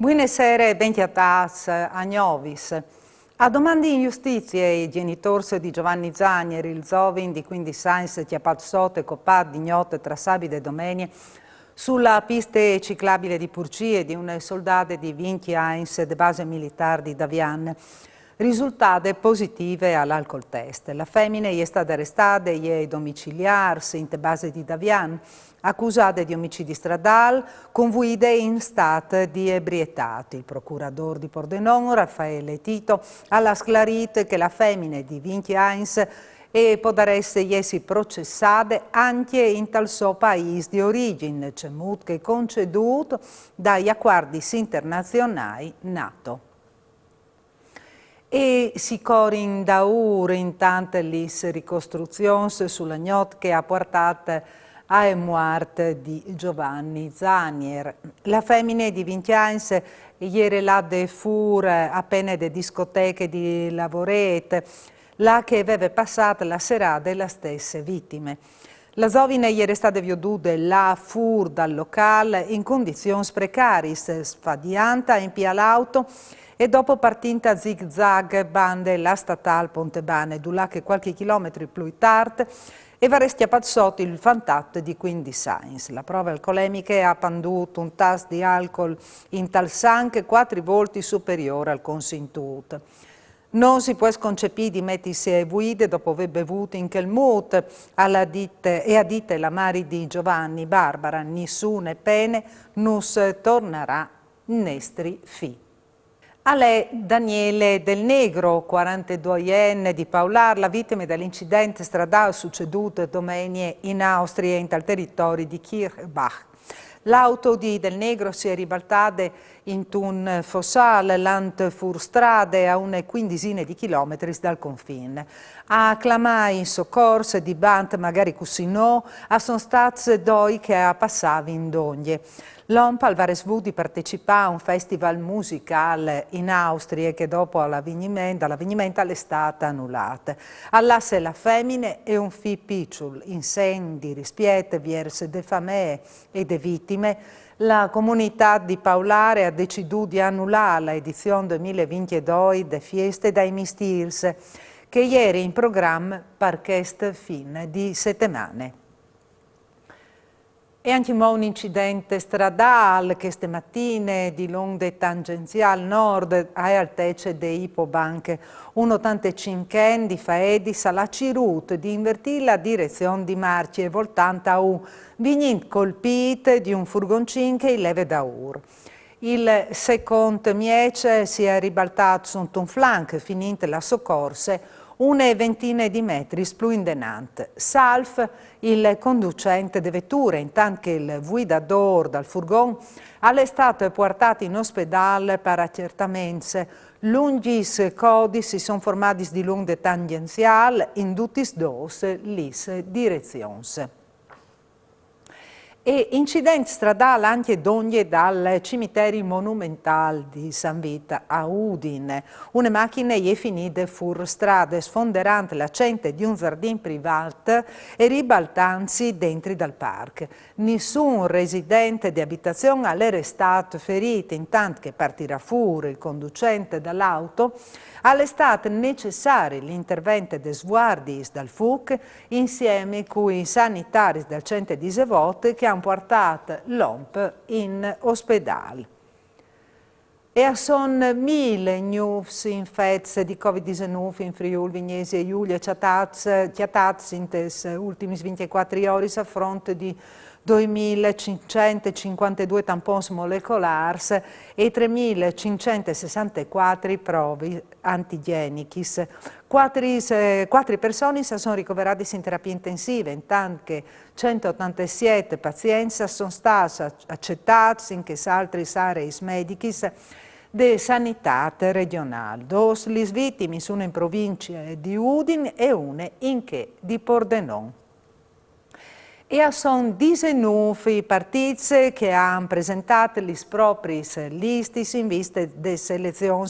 Buonasera e benchiatas a Gnovis. A domande in giustizia i genitori di Giovanni Zanieri, il Zovin di 15 anni, chiappato sotto e coppato di notte tra sabato e domenica, sulla pista ciclabile di Purcie di un soldato di 20 anni de base militare di Davian. Risultate positive all'alcol test. La femmina è stata arrestata e domiciliarsi in base di Davian, accusate di omicidi stradali, convoite in stato di ebrietà. Il procuratore di Pordenone, Raffaele Tito, ha sclarito che la femmina di 20 anni e può essere processata anche in tal suo paese di origine, cemut che conceduto dagli accordi internazionali NATO. E si corin da ore in tante lis ricostruzioni sulla gnot che ha portato a morte di Giovanni Zanier. La femmina di 20 anni ieri là de fur appena de discoteche di Lavorete, là che aveva passato la serata delle stesse vittime. La giovane ieri è stata veduta là fur dal locale in condizioni precarie, sfadianta in pia l'auto e dopo partita zig-zag bande la statale Pontebane, là che qualche chilometro più tardi e va restiapato sotto il fantato di 15 anni. La prova alcolemica ha panduto un tasso di alcol in tal sangue 4 volte superiore al consentito. Non si può sconcepire di mettersi a guida dopo aver bevuto in quel mood alla ditte e a dite la mari di Giovanni Barbara, nessuna pene non tornerà nestri fi. A lei Daniele Del Negro, 42enne di Paular, la vittima dell'incidente stradale succeduto domenica in Austria in tal territorio di Kirchbach. L'auto di Del Negro si è ribaltata in un fossale lant furstrade a una quindicina di chilometri dal confine. A clamare in soccorso di bant magari cusino, a son state doi che a passavi in dogne. L'OMP al Varesvudi partecipa a un festival musicale in Austria che dopo l'avvenimento è stata annullata. All'asse la femmine e un fi picciul, incendi, rispiete, verso de famiglie e de vittime. La comunità di Paulare ha deciso di annullare l'edizione 2022 de Fieste dai Mistirs, che ieri in programma per questa fine di settimane. E anche un incidente stradale che stamattina di Longde Tangenzial Nord a altezza di Ipobank. Un 85enne di Faedis alla Cirut di invertire la direzione di marcia e voltante a U, vignin colpite di un furgoncin che leve da Ur. Il secondo miece si è ribaltato su un flanco, finite la soccorse, una ventina di metri più indenante. Salf, il conducente di vetture, intanto che il guidador dal furgon è stato portato in ospedale per accertamenti. Lungis codi si sono formati di lungo tangenziale in tutti dos lis direzioni. E incidenti stradali anche d'ogni dal cimitero monumentale di San Vita a Udine. Una macchina è finita fur strade sfonderante la cente di un giardino privato e ribaltanzi dentro dal parco. Nessun residente di abitazione è restato ferito, intanto che partirà fuori il conducente dall'auto. È stato necessario l'intervento dei sguardis dal FUC insieme con i sanitari del centro di Sevote che hanno portato l'OMP in ospedale. E sono 1000 news infetti di Covid-19 in Friuli, Vignesi e Giulia, chiatazzi in queste ultime 24 ore a fronte di 2.552 tampons molecolari e 3.564 prove antigeniche. 4 persone si sono ricoverate in terapia intensiva, intanto che 187 pazienti sono stati accettati in altre aree mediche de sanità regionale. 2 le vittime sono in provincia di Udine e una in che di Pordenone. E sono 19 partiti che hanno presentato le proprie liste in vista delle selezioni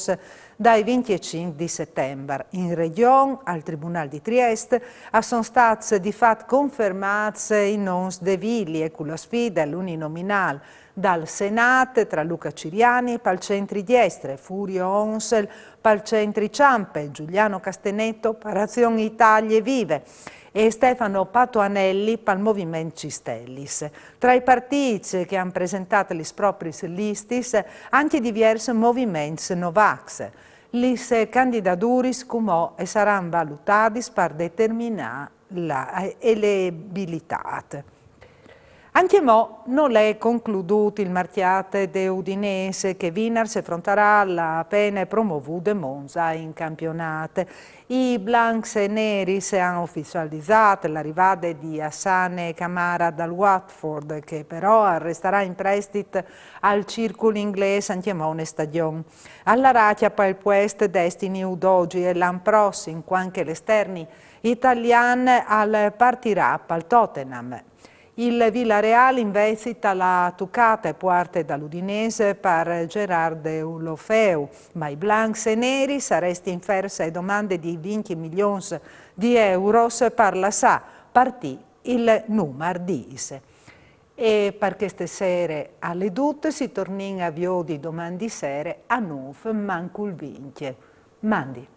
dai 25 di settembre. In Regione, al Tribunale di Trieste, sono stati di fatto confermati i nomi de Villi e con la sfida l'uninominale dal Senato tra Luca Ciriani, pal centri diestre, Furio Onsel, pal centri Ciampe, Giuliano Castenetto, Parazione Italie Vive e Stefano Patuanelli pal Movimento Cistellis. Tra i partiti che hanno presentato le proprie listis anche diversi movimenti Novax. Le candidaturis come saranno valutati per determinare l'elegibilità. Anche mo non è concluduto il marchiate de Udinese che Vinar si affronterà alla pena promovute Monza in campionato. I Blancs e Neri si hanno ufficializzato l'arrivata di Hassane Camara dal Watford che però resterà in prestito al circolo inglese anche mo in stagione. Alla racchia poi il puesto Destiny Udogi e l'anno prossimo anche l'esterni italiani al partirà al Tottenham. Il Villarreal invece la toccata e parte dall'Udinese per Gerard Deulofeu, ma i Blancs e Neri saresti in fersa e domande di 20 milioni di euro per la SA, partì il numero 10. E per queste sere alle dutte si torna a vio di domani sera a 9 manco il 20. Mandi.